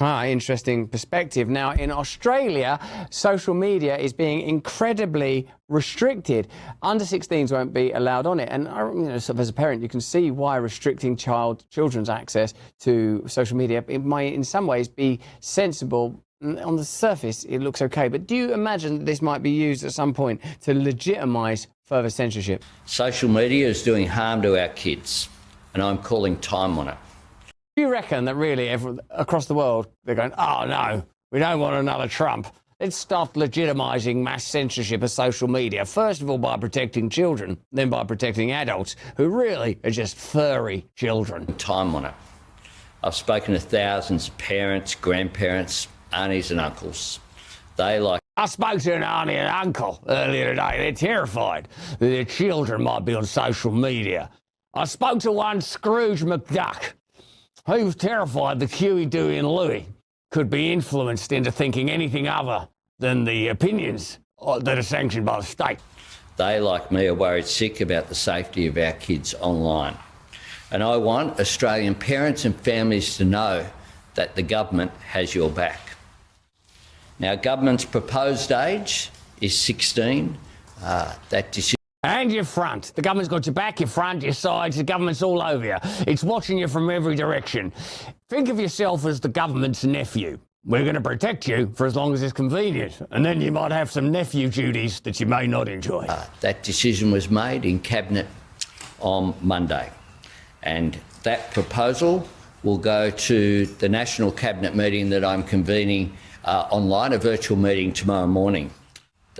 Interesting perspective. Now, in Australia, social media is being incredibly restricted. Under 16s won't be allowed on it. And sort of as a parent, you can see why restricting children's access to social media, it might in some ways be sensible. On the surface, it looks okay. But do you imagine that this might be used at some point to legitimise further censorship? Social media is doing harm to our kids, and I'm calling time on it. Do you reckon that really across the world they're going, oh no, we don't want another Trump. Let's start legitimising mass censorship of social media, first of all by protecting children, then by protecting adults who really are just furry children. Time on it. I've spoken to thousands of parents, grandparents, aunties and uncles. I spoke to an auntie and uncle earlier today. They're terrified that their children might be on social media. I spoke to one Scrooge McDuck. He was terrified that Huey, Dewey and Louie could be influenced into thinking anything other than the opinions that are sanctioned by the state. They, like me, are worried sick about the safety of our kids online. And I want Australian parents and families to know that the government has your back. Now, government's proposed age is 16. And your front. The government's got your back, your front, your sides. The government's all over you. It's watching you from every direction. Think of yourself as the government's nephew. We're going to protect you for as long as it's convenient. And then you might have some nephew duties that you may not enjoy. That decision was made in Cabinet on Monday. And that proposal will go to the National Cabinet meeting that I'm convening online, a virtual meeting tomorrow morning.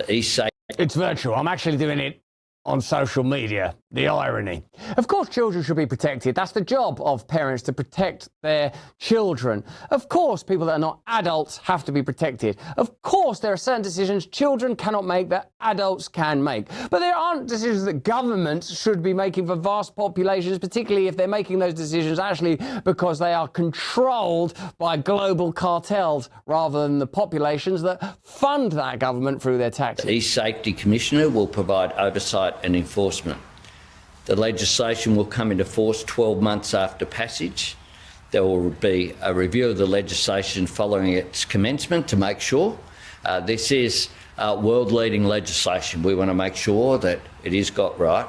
It's virtual. I'm actually doing it on social media. The irony. Of course, children should be protected. That's the job of parents, to protect their children. Of course, people that are not adults have to be protected. Of course, there are certain decisions children cannot make that adults can make. But there aren't decisions that governments should be making for vast populations, particularly if they're making those decisions actually because they are controlled by global cartels rather than the populations that fund that government through their taxes. The E-Safety Commissioner will provide oversight and enforcement. The legislation will come into force 12 months after passage. There will be a review of the legislation following its commencement to make sure this is world-leading legislation. We want to make sure that it is got right.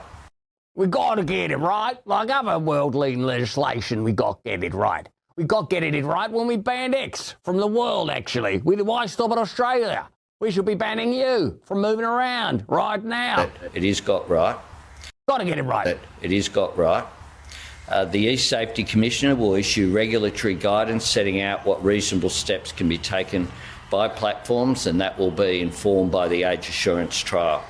We've got to get it right. Like other world-leading legislation, we got to get it right. We got to get it right when we banned X from the world, actually. Why stop at Australia? We should be banning you from moving around right now. It is got right. Got to get it right. It is got right. The E-Safety Commissioner will issue regulatory guidance setting out what reasonable steps can be taken by platforms, and that will be informed by the age assurance trial.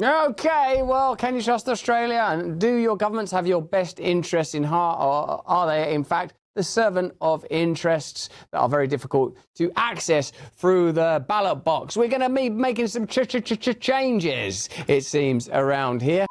OK, well, can you trust Australia? And do your governments have your best interests in heart, or are they, in fact, the servant of interests that are very difficult to access through the ballot box? We're going to be making some changes, it seems, around here.